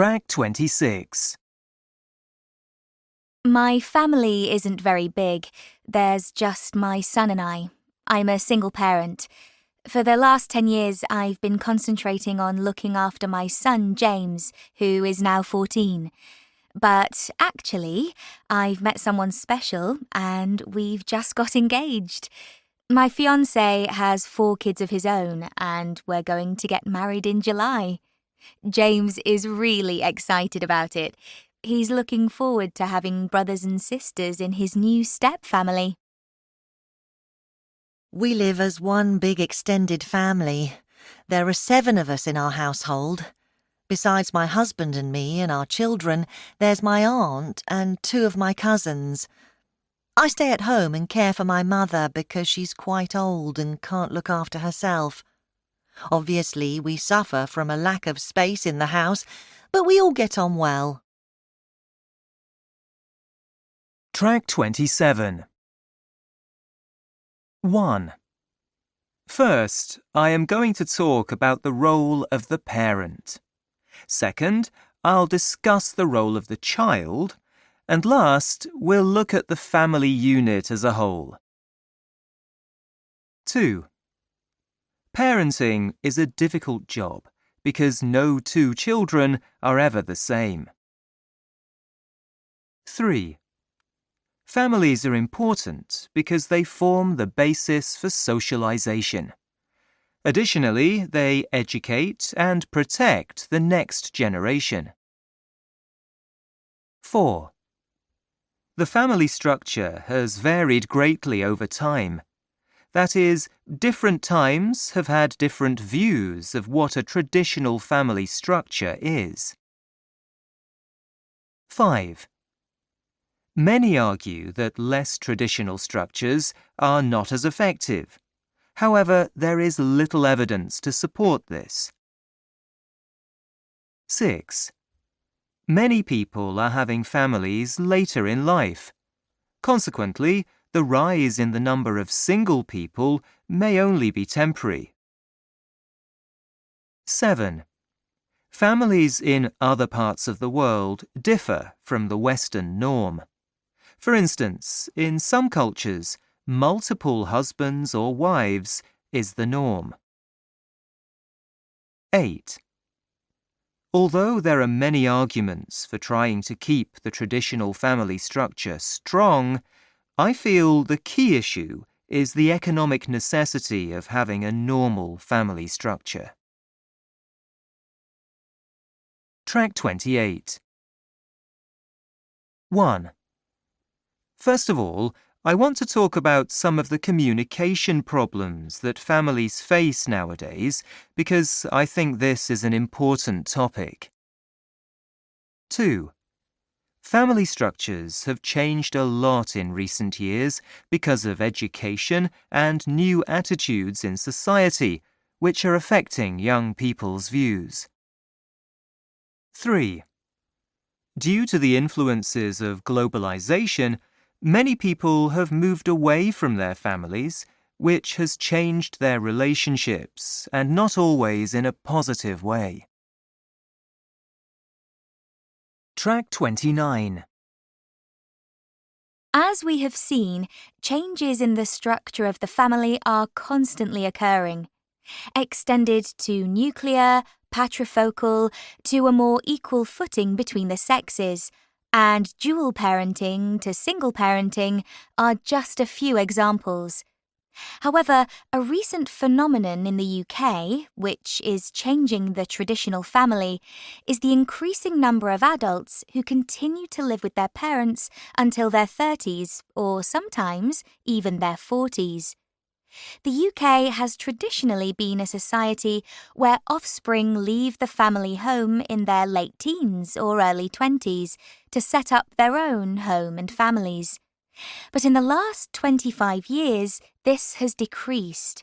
Track 26. My family isn't very big. There's just my son and I. I'm a single parent. For the last 10 years, I've been concentrating on looking after my son, James, who is now 14. But actually, I've met someone special and we've just got engaged. My fiancé has 4 kids of his own and we're going to get married in July. James is really excited about it. He's looking forward to having brothers and sisters in his new step-family. We live as one big extended family. There are 7 of us in our household. Besides my husband and me and our children, there's my aunt and 2 of my cousins. I stay at home and care for my mother because she's quite old and can't look after herself. Obviously, we suffer from a lack of space in the house, but we all get on well. Track 27. 1. First, I am going to talk about the role of the parent. Second, I'll discuss the role of the child. And last, we'll look at the family unit as a whole. 2. Parenting is a difficult job because no 2 children are ever the same. 3. Families are important because they form the basis for socialization. Additionally, they educate and protect the next generation. 4. The family structure has varied greatly over time. That is, different times have had different views of what a traditional family structure is. 5. Many argue that less traditional structures are not as effective. However, there is little evidence to support this. 6. Many people are having families later in life. Consequently, the rise in the number of single people may only be temporary. 7. Families in other parts of the world differ from the Western norm. For instance, in some cultures, multiple husbands or wives is the norm. 8. Although there are many arguments for trying to keep the traditional family structure strong, I feel the key issue is the economic necessity of having a normal family structure. Track 28. 1. First of all, I want to talk about some of the communication problems that families face nowadays because I think this is an important topic. 2. Family structures have changed a lot in recent years because of education and new attitudes in society, which are affecting young people's views. 3. Due to the influences of globalization, many people have moved away from their families, which has changed their relationships, and not always in a positive way. Track 29. As we have seen, changes in the structure of the family are constantly occurring. Extended to nuclear, patrifocal, to a more equal footing between the sexes, and dual parenting to single parenting are just a few examples. However, a recent phenomenon in the UK, which is changing the traditional family, is the increasing number of adults who continue to live with their parents until their 30s or sometimes even their 40s. The UK has traditionally been a society where offspring leave the family home in their late teens or early 20s to set up their own home and families. But in the last 25 years, this has decreased.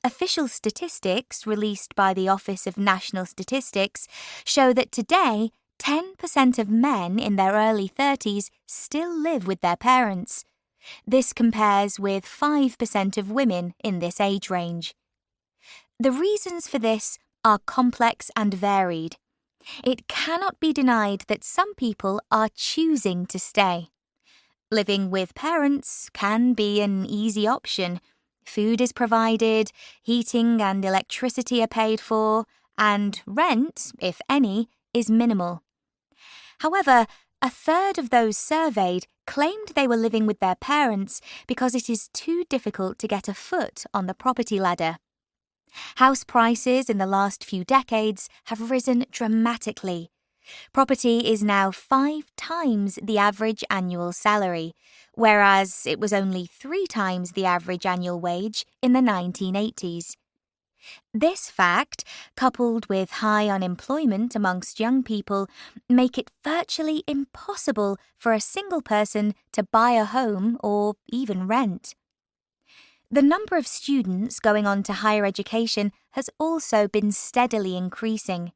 Official statistics released by the Office of National Statistics show that today, 10% of men in their early 30s still live with their parents. This compares with 5% of women in this age range. The reasons for this are complex and varied. It cannot be denied that some people are choosing to stay. Living with parents can be an easy option. Food is provided, heating and electricity are paid for, and rent, if any, is minimal. However, a third of those surveyed claimed they were living with their parents because it is too difficult to get a foot on the property ladder. House prices in the last few decades have risen dramatically. Property is now 5 times the average annual salary, whereas it was only 3 times the average annual wage in the 1980s. This fact, coupled with high unemployment amongst young people, make it virtually impossible for a single person to buy a home or even rent. The number of students going on to higher education has also been steadily increasing.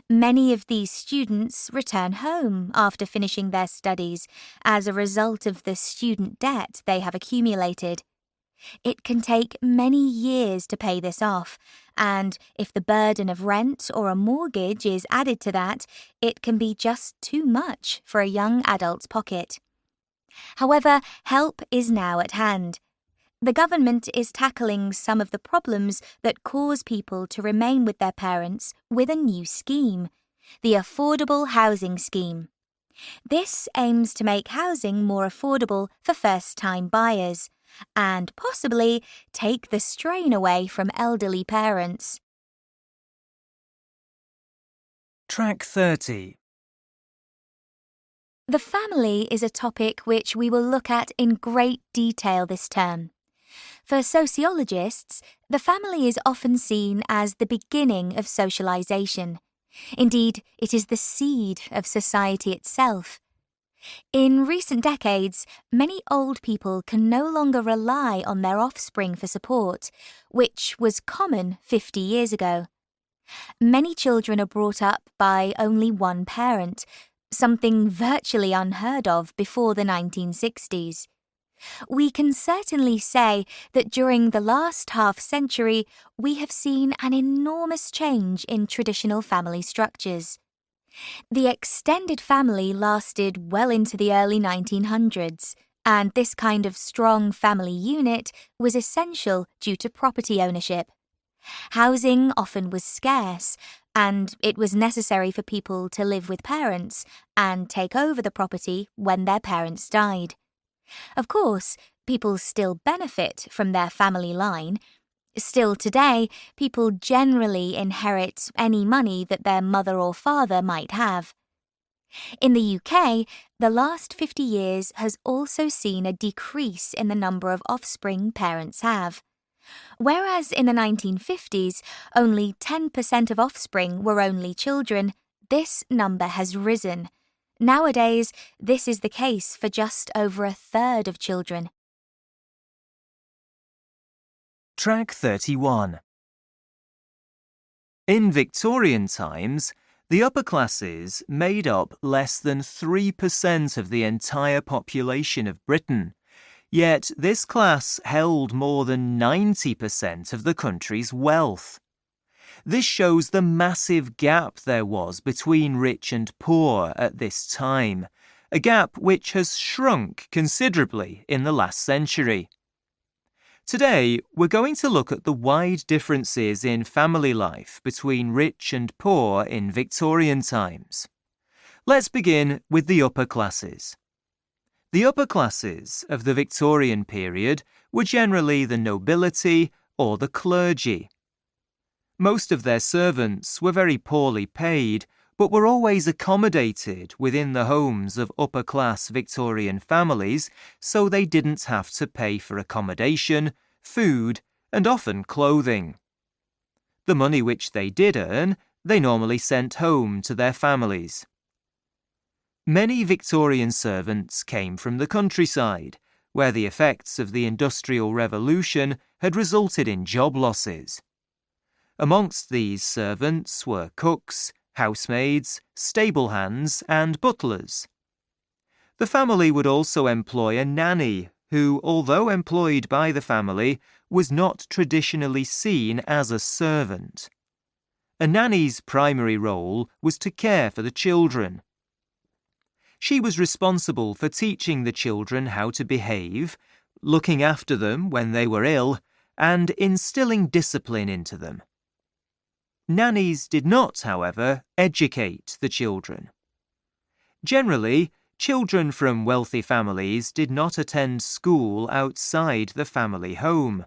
Many of these students return home after finishing their studies as a result of the student debt they have accumulated. It can take many years to pay this off, and if the burden of rent or a mortgage is added to that, it can be just too much for a young adult's pocket. However, help is now at hand. The government is tackling some of the problems that cause people to remain with their parents with a new scheme, the Affordable Housing Scheme. This aims to make housing more affordable for first-time buyers and possibly take the strain away from elderly parents. Track 30. The family is a topic which we will look at in great detail this term. For sociologists, the family is often seen as the beginning of socialization. Indeed, it is the seed of society itself. In recent decades, many old people can no longer rely on their offspring for support, which was common 50 years ago. Many children are brought up by only one parent, something virtually unheard of before the 1960s. We can certainly say that during the last half-century, we have seen an enormous change in traditional family structures. The extended family lasted well into the early 1900s, and this kind of strong family unit was essential due to property ownership. Housing often was scarce, and it was necessary for people to live with parents and take over the property when their parents died. Of course, people still benefit from their family line. Still today, people generally inherit any money that their mother or father might have. In the UK, the last 50 years has also seen a decrease in the number of offspring parents have. Whereas in the 1950s, only 10% of offspring were only children, this number has risen. Nowadays, this is the case for just over a third of children. Track 31. In Victorian times, the upper classes made up less than 3% of the entire population of Britain, yet this class held more than 90% of the country's wealth. This shows the massive gap there was between rich and poor at this time, a gap which has shrunk considerably in the last century. Today, we're going to look at the wide differences in family life between rich and poor in Victorian times. Let's begin with the upper classes. The upper classes of the Victorian period were generally the nobility or the clergy. Most of their servants were very poorly paid, but were always accommodated within the homes of upper-class Victorian families, so they didn't have to pay for accommodation, food, and often clothing. The money which they did earn, they normally sent home to their families. Many Victorian servants came from the countryside, where the effects of the Industrial Revolution had resulted in job losses. Amongst these servants were cooks, housemaids, stable hands, and butlers. The family would also employ a nanny who, although employed by the family, was not traditionally seen as a servant. A nanny's primary role was to care for the children. She was responsible for teaching the children how to behave, looking after them when they were ill, and instilling discipline into them. Nannies did not, however, educate the children. Generally, children from wealthy families did not attend school outside the family home.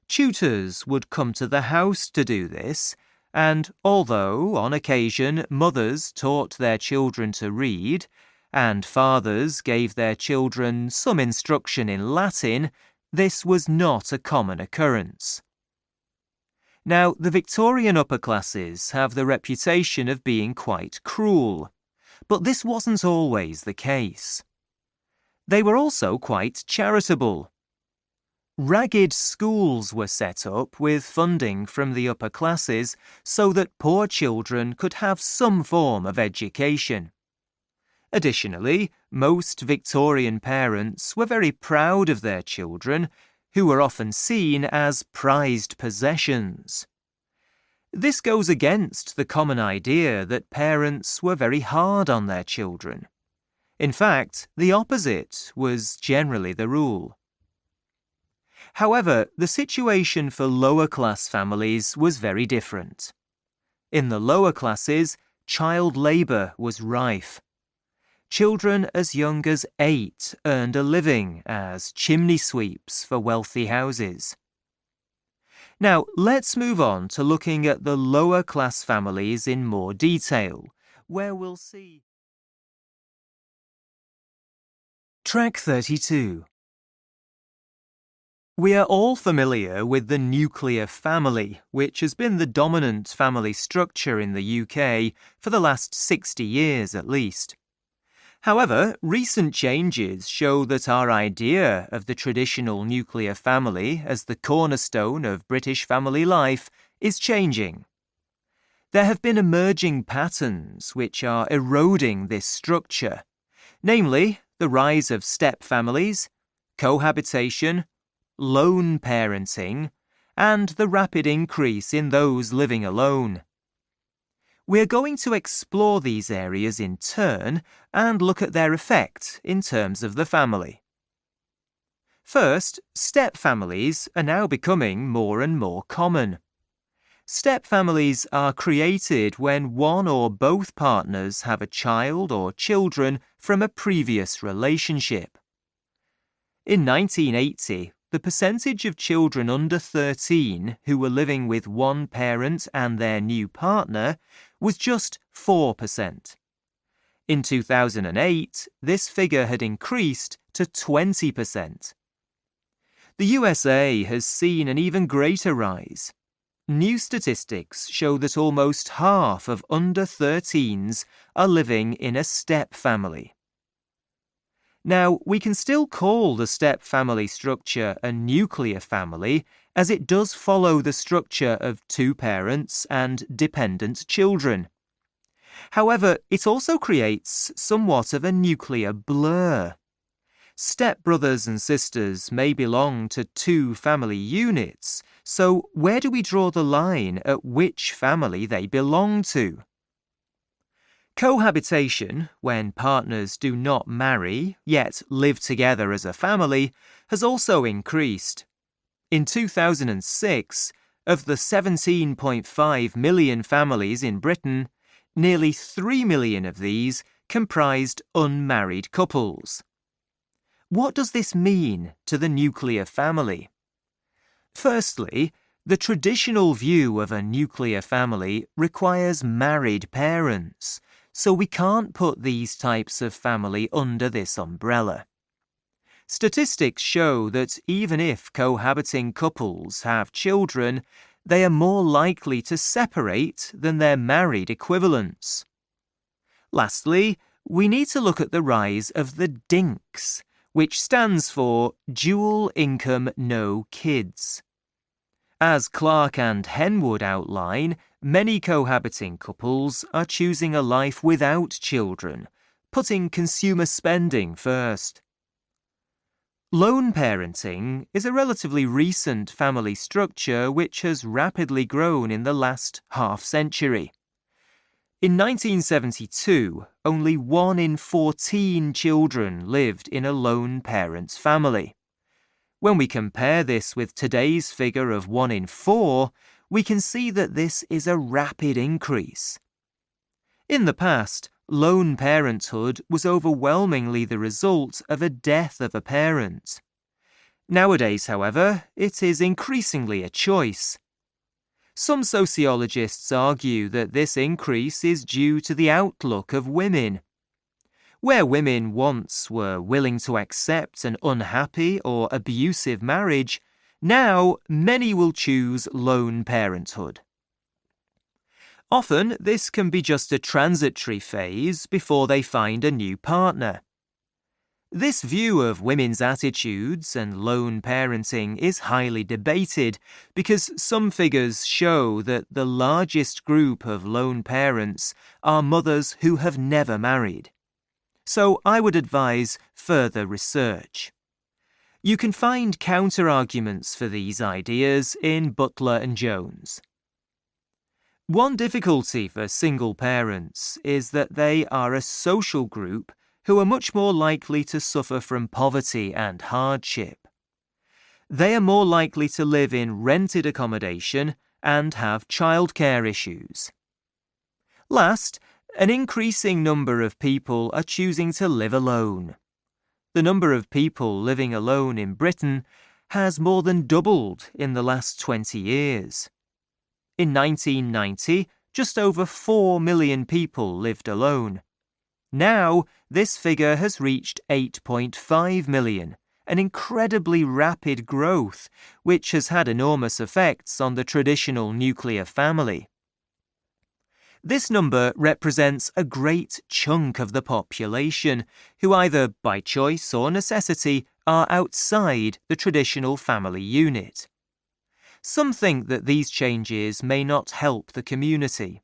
Tutors would come to the house to do this, and although, on occasion, mothers taught their children to read, and fathers gave their children some instruction in Latin, this was not a common occurrence. Now, the Victorian upper classes have the reputation of being quite cruel, but this wasn't always the case. They were also quite charitable. Ragged schools were set up with funding from the upper classes so that poor children could have some form of education. Additionally, most Victorian parents were very proud of their children, who were often seen as prized possessions. This goes against the common idea that parents were very hard on their children. In fact, the opposite was generally the rule. However, the situation for lower-class families was very different. In the lower classes, child labour was rife. Children as young as 8 earned a living as chimney sweeps for wealthy houses. Now, let's move on to looking at the lower-class families in more detail, where we'll see. Track 32. We are all familiar with the nuclear family, which has been the dominant family structure in the UK for the last 60 years at least. However, recent changes show that our idea of the traditional nuclear family as the cornerstone of British family life is changing. There have been emerging patterns which are eroding this structure, namely the rise of step families, cohabitation, lone parenting, and the rapid increase in those living alone. We're going to explore these areas in turn and look at their effect in terms of the family. First, step families are now becoming more and more common. Step families are created when one or both partners have a child or children from a previous relationship. In 1980, the percentage of children under 13 who were living with one parent and their new partner was just 4%. In 2008, this figure had increased to 20%. The USA has seen an even greater rise. New statistics show that almost half of under 13s are living in a step family. Now, we can still call the step family structure a nuclear family as it does follow the structure of two parents and dependent children. However, it also creates somewhat of a nuclear blur. Step-brothers and sisters may belong to two family units, so where do we draw the line at which family they belong to? Cohabitation, when partners do not marry, yet live together as a family, has also increased. In 2006, of the 17.5 million families in Britain, nearly 3 million of these comprised unmarried couples. What does this mean to the nuclear family? Firstly, the traditional view of a nuclear family requires married parents, so we can't put these types of family under this umbrella. Statistics show that even if cohabiting couples have children, they are more likely to separate than their married equivalents. Lastly, we need to look at the rise of the DINKs, which stands for Dual Income No Kids. As Clark and Henwood outline, many cohabiting couples are choosing a life without children, putting consumer spending first. Lone parenting is a relatively recent family structure which has rapidly grown in the last half-century. In 1972, only 1 in 14 children lived in a lone parent's family. When we compare this with today's figure of 1 in 4, we can see that this is a rapid increase. In the past, lone parenthood was overwhelmingly the result of a death of a parent. Nowadays, however, it is increasingly a choice. Some sociologists argue that this increase is due to the outlook of women. Where women once were willing to accept an unhappy or abusive marriage, now many will choose lone parenthood. Often, this can be just a transitory phase before they find a new partner. This view of women's attitudes and lone parenting is highly debated because some figures show that the largest group of lone parents are mothers who have never married. So I would advise further research. You can find counter-arguments for these ideas in Butler and Jones. One difficulty for single parents is that they are a social group who are much more likely to suffer from poverty and hardship. They are more likely to live in rented accommodation and have childcare issues. Last, an increasing number of people are choosing to live alone. The number of people living alone in Britain has more than doubled in the last 20 years. In 1990, just over 4 million people lived alone. Now, this figure has reached 8.5 million, an incredibly rapid growth, which has had enormous effects on the traditional nuclear family. This number represents a great chunk of the population, who either by choice or necessity are outside the traditional family unit. Some think that these changes may not help the community.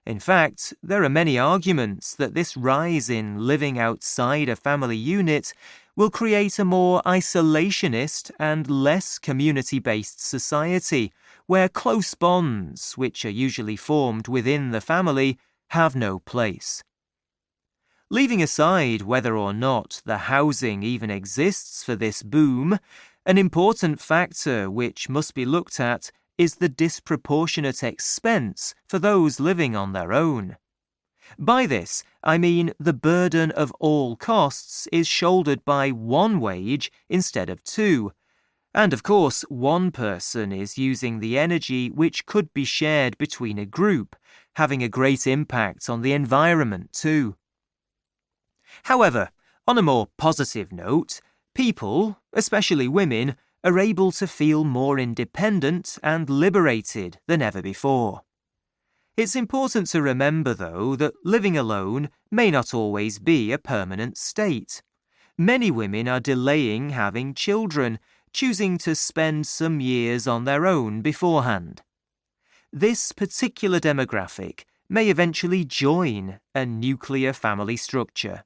In fact, there are many arguments that this rise in living outside a family unit will create a more isolationist and less community-based society, where close bonds, which are usually formed within the family, have no place. Leaving aside whether or not the housing even exists for this boom, an important factor which must be looked at is the disproportionate expense for those living on their own. By this, I mean the burden of all costs is shouldered by one wage instead of two, and of course one person is using the energy which could be shared between a group, having a great impact on the environment too. However, on a more positive note, people, especially women, are able to feel more independent and liberated than ever before. It's important to remember, though, that living alone may not always be a permanent state. Many women are delaying having children, choosing to spend some years on their own beforehand. This particular demographic may eventually join a nuclear family structure.